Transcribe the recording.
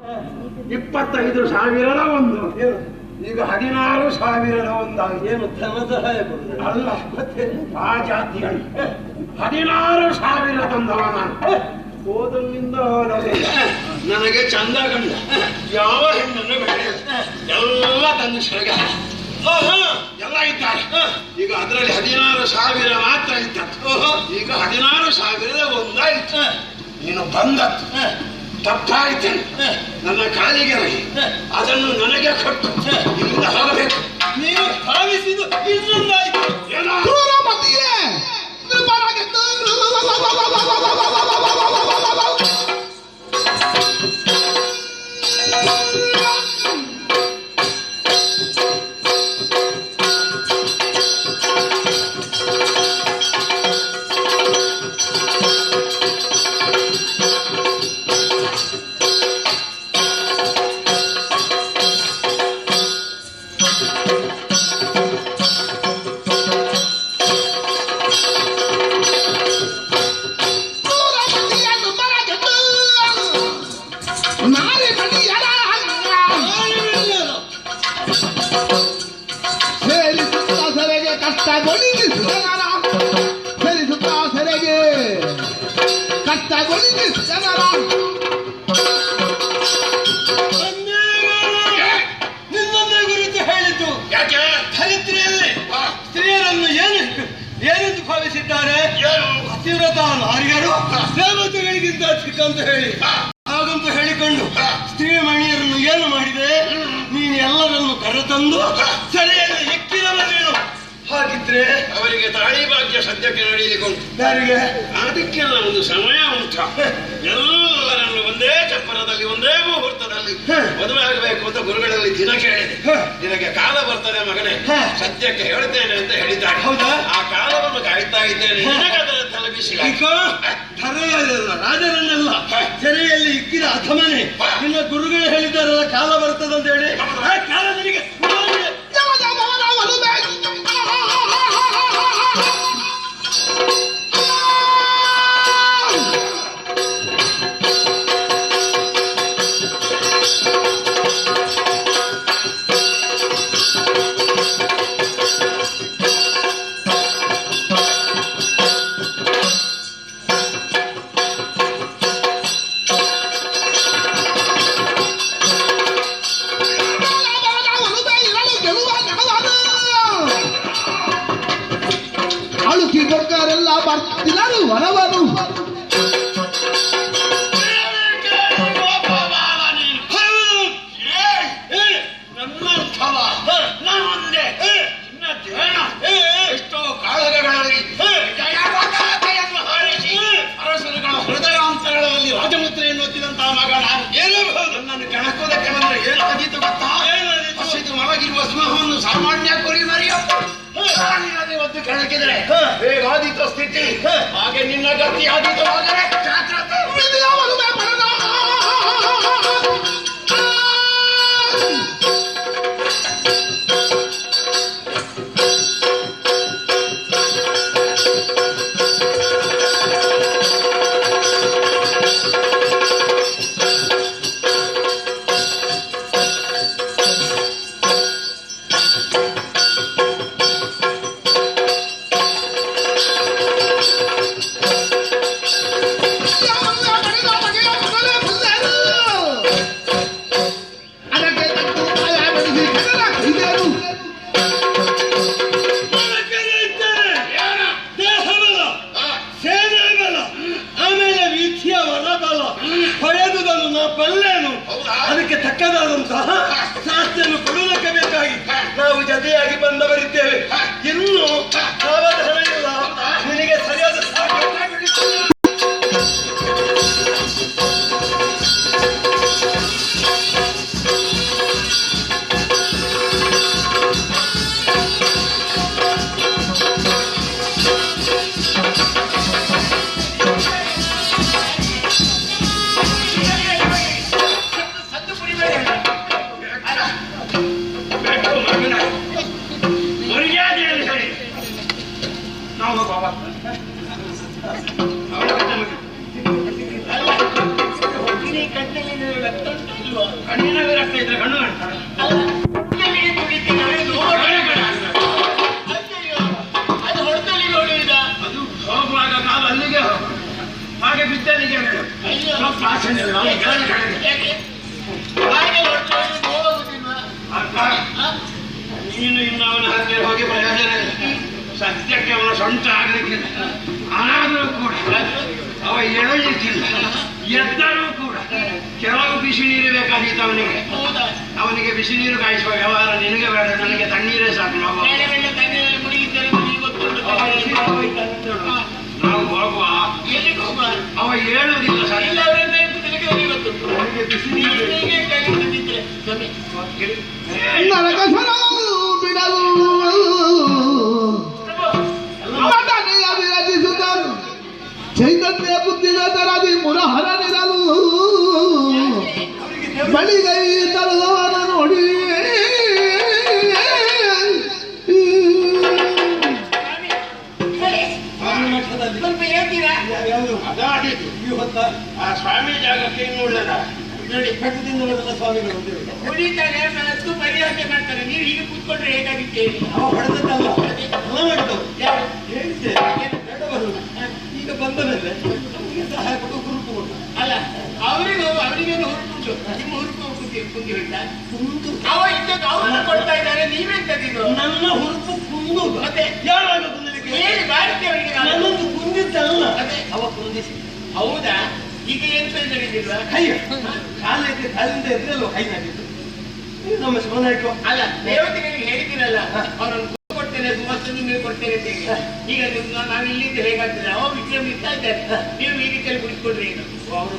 25,000ದ ಒಂದು, ಈಗ 16,000ದ ಒಂದಾಗಿದೆ. ಏನು ಧನ ಸಹಾಯ ಕೊಡುದು ಅಲ್ಲ, ಮತ್ತೆ ಆ ಜಾತಿಗಳು 16,000ದೊಂದವ ನಾನು. ಹೋದಲ್ಲಿಂದ ನನಗೆ ಚಂದ ಕಂಡ ಯಾವ ಹೆಣ್ಣನ್ನು ಬೇಡ, ಎಲ್ಲ ತಂದು ಸೆರಗ ಎಲ್ಲ ಇದ್ದಾರೆ. ಈಗ ಅದರಲ್ಲಿ 16,000 ಮಾತ್ರ ಇದ್ದದ್ದು, ಈಗ 16,000ದ ಒಂದಾಯ್ತು. ನೀನು ಬಂದದ್ದು ತಪ್ಪಾಯ್ತೇನೆ, ನನ್ನ ಕಾಲಿಗೆ ರಹಿ, ಅದನ್ನು ನನಗೆ ಕೊಟ್ಟು ಇಲ್ಲಿಂದ ಹೋಗಬೇಕು. ನೀವು ಭಾವಿಸಿದ್ದು ಇನ್ನೊಂದಾಯ್ತು. ನಿನ್ನೊಂದೇ ಗುರುತು ಹೇಳಿದ್ದು ಯಾಕೆ? ಧರಿತ್ರಿಯಲ್ಲಿ ಸ್ತ್ರೀಯರನ್ನು ಏನೆಂದು ಭಾವಿಸಿದ್ದಾರೆ? ಪತಿವ್ರತ ನಾರಿಯರು ದೇವತೆಗಳಿಗಿಂತ ಚಿಕ್ಕ ಅಂತ ಹೇಳಿ, ಹಾಗಂತ ಹೇಳಿಕೊಂಡು ಸ್ತ್ರೀ ಮಣಿಯರನ್ನು ಏನು ಮಾಡಿದೆ? ನೀನು ಎಲ್ಲರನ್ನು ಕರೆತಂದು ಸರಿಯಾಗಿ ಎಕ್ಕಿದವ ನೀನು. ಹಾಗಿದ್ರೆ ಅವರಿಗೆ ತಾಳಿ ಭಾಗ್ಯ ಸದ್ಯಕ್ಕೆ ನಡೆಯಲಿಕ್ಕುಂಟು. ಯಾರಿಗೆ? ಅದಕ್ಕೆಲ್ಲ ಒಂದು ಸಮಯ ಉಂಟು. ಎಲ್ಲರನ್ನು ಒಂದೇ ಚಪ್ಪರದಲ್ಲಿ ಒಂದೇ ಮುಹೂರ್ತದಲ್ಲಿ ಮದುವೆ ಆಗಬೇಕು ಅಂತ ಗುರುಗಳಲ್ಲಿ ದಿನ ಕೇಳಿದೆ. ನಿನಗೆ ಕಾಲ ಬರ್ತದೆ ಮಗನೇ, ಸದ್ಯಕ್ಕೆ ಹೇಳ್ತೇನೆ ಅಂತ ಹೇಳಿದ್ದಾರೆ. ಹೌದಾ? ಆ ಕಾಲವನ್ನು ಕಾಯ್ತಾ ಇದ್ದೇನೆ. ಅದರ ತಲುಪಿಸಿ ರಾಜರನ್ನೆಲ್ಲ ಸೆರೆಯಲ್ಲಿ ಇಕ್ಕಿದ ಅಧಮನೆ ನಿನ್ನ ಗುರುಗಳು ಹೇಳಿದ್ದಾರಲ್ಲ ಕಾಲ ಬರ್ತದಂತ ಹೇಳಿ. ಆ ಕಾಲ ನಿನಗೆ ಬರ್ತಿಲ್ಲರು ಹೊರವರು ಎಷ್ಟೋ ಕಾಳಗಗಳಲ್ಲಿ ಅರಸರುಗಳ ಹೃದಯಾಂತರಗಳಲ್ಲಿ ರಾಜಮುದ್ರೆಯನ್ನು ಒತ್ತಿದಂತಹ ಮಗ ನಾನು. ನನ್ನನ್ನು ಕೆಣಕೋದಕ್ಕೆ ಬಂದ್ರೆ ಏನಾದೀತು ಗೊತ್ತಾ? ಹಸಿದು ಮಲಗಿರುವ ಸಿಂಹವನ್ನು ಸಾಮಾನ್ಯ ಕುರಿ ಮರಿಯೋ ಒತ್ತು ಕೆಣಕಿದ್ರೆ ಹೇಗಾದೀತು ಸ್ಥಿತಿ, ಹಾಗೆ ನಿನ್ನ ಗತಿ ಆದೀತು ಮಗನೇ. ಅದಕ್ಕೆ ತಕ್ಕದಾದಂತಹ ಶಾಸ್ತ್ರಿಯನ್ನು ಕೊಡುವುದಕ್ಕೆ ಬೇಕಾಗಿ ನಾವು ಜತೆಯಾಗಿ ಬಂದವರಿದ್ದೇವೆ. ಇನ್ನು ಸಾವಧಾನ ಇಲ್ಲ, ನಿನಗೆ ಸರಿಯಾದ ಕಣ್ಣಿನಾಗ ರಕ್ತ ಇದ್ರೆ ಕಣ್ಣು ಕಾಣ್ತಾರೆ. ಅದು ಹೊಡೆದಲ್ಲಿ ನೋಡುವುದ ಅದು ಹೋಗುವಾಗ ಕಾಲು ಅಲ್ಲಿಗೆ ಹೋಗು. ಹಾಗೆ ಬಿದ್ದಲ್ಲಿಗೆ ಬೇಡ. ಸ್ವಲ್ಪ ಆಸನೆ ಇಲ್ಲ. ನಾವು ಕೆಳಗೆ ಕೆಳಗೆ. ಹಾಗೆ ಹೊಡೆದು ಹೋಗುದಿಲ್ವಾ? ಅಕ್ಕ, ನೀನು ಇನ್ನು ಅವನ ಹತ್ತಿರ ಹೋಗಿ ಪ್ರಯೋಜನ ಇಲ್ಲ. ಸದ್ಯಕ್ಕೆ ಅವನ ಸೊಂಟ ಆಗ್ಲಿಕ್ಕಿಲ್ಲ. ಆದರೂ ಕೂಡ ಅವ ಎಳಲಿಕ್ಕಿಲ್ಲ. ಎದ್ದರೂ ಕೂಡ ಕೆಲವು ಬಿಸಿ ನೀರು ಬೇಕಾಗಿತ್ತು ಅವನಿಗೆ. ಹೌದಾ? ಅವನಿಗೆ ಬಿಸಿ ನೀರು ಕಾಯಿಸುವ ವ್ಯವಹಾರ ನಿನಗೆ ಬೇಡ, ನನಗೆ ತಣ್ಣೀರೇ ಸಾಕು. ನಾವು ಬೇರೆ ಬೇರೆ ತಣ್ಣೀರಲ್ಲಿ ಮುಳುಗಿದ್ದಾರೆ, ನಿಮಗೆ ಗೊತ್ತುಂಟು. ನಾವು ಹೋಗುವ. ಎಲ್ಲಿಗೆ ಹೋಗುವ? ಅವ ಹೇಳುವುದಿಲ್ಲ ಸರ್. ಇಲ್ಲ ಅವರಿಂದ ನಿನಗೆ ಅವರಿಗೆ ಗೊತ್ತುಂಟು. ನನಗೆ ಬಿಸಿ ನೀರು ಹೀಗೆ ಕೈ ಹಿಡಿದಿದ್ರೆ ಸ್ವಾಮಿ ನರಕಸರ ಬಿಡಲು ಮದನೆಯ ವಿರಚಿಸುತ್ತ ಚೈತನ್ಯ ಬುದ್ಧಿಗ ತರದಿ ಮುರಹರನಿರಲು ಬಳಿಗೈ ತರುವವನ ನೋಡಿ ಸ್ವಲ್ಪ ಹೇಳ್ತೀರಾ? ಅದಾಡಿದ್ದು ಈ ಹೊತ್ತ ಆ ಸ್ವಾಮಿ ಜಾಗಕ್ಕೆ ಇನ್ನು ಉಳ್ಳದ ನೋಡಿ, ಕಟ್ಟದಿಂದಲೆಲ್ಲ ಸ್ವಾಮಿಗಳು ಬಂದಿರಲಿಲ್ಲ. ಕುಡಿತಾರೆ ಮತ್ತು ಪರಿಹಾಸ ಮಾಡ್ತಾರೆ. ನೀವು ಹೀಗೆ ಕೂತ್ಕೊಂಡ್ರೆ ಹೇಗಾಗುತ್ತೆ ಹೇಳಿ? ಅವ ಹೊಡೆದದ್ದಲ್ಲ, ಅವ ಮಾಡಿದ್ದು. ಯಾರು? ಹೇಳಿದ್ದೆ ಬೇಡ ಬರುವುದು. ಈಗ ಬಂದ ಮೇಲೆ ನಮಗೆ ಸಹಾಯ ಕೊಟ್ಟು ಹುರುಪು ಕೊಟ್ಟ. ಅಲ್ಲ, ಅವರಿಗೇನು ಹುರುಪುಂಟು, ನಿಮ್ಮ ಹುರುಪು ಕುಂದಿರುತ್ತ. ಕುಂದು ಅವ ಇದ್ದದ್ದು ಅವರು ಕೊಡ್ತಾ ಇದ್ದಾರೆ, ನೀವೆಂತದಿದ್ದು? ನನ್ನ ಹುರುಪು ಕುಂದು ಮತ್ತೆ ಯಾವಾಗ ಕುಂದಲಿಕ್ಕೆ ಹೇಳಿ ಬಾರಿಕೆ ಅವರಿಗೆ ನಾನು. ನನ್ನೊಂದು ಕುಂದಿದ್ದಲ್ಲ, ಅದೇ. ಅವ ಕುಂದಿಸಿ. ಹೌದಾ? ಈಗ ಏನು ತಿಳಿದಿಲ್ವಾ? ಕೈ ಕಾಲಿಗೆ ಕಾಲಿಂದ ಎದ್ರಲ್ಲೋ ಕೈ ನಾಗಿದ್ದು. ಇದು ನಮ್ಮ ಶಿವನಾಯ್ಕ. ಅಲ್ಲ, ದೇವತೆಗಳಿಗೆ ಹೇಳಿದ್ದೀರಲ್ಲ, ಅವರನ್ನು ಕೊಡ್ತೇನೆ, ಸುಮಸ್ತು ನಿಮಗೆ ಕೊಡ್ತೇನೆ ಅಂತ ಹೇಳಿ. ಈಗ ನಾವು ಇಲ್ಲಿಂದ ಹೇಗಾಗ್ತದೆ? ಅವ ವಿಕ್ರಮ ಇರ್ತಾ ಇದ್ದಾರೆ, ನೀವು ಈ ರೀತಿಯಲ್ಲಿ ಕುಡಿಸ್ಕೊಂಡ್ರೆ ಏನು? ಅವರು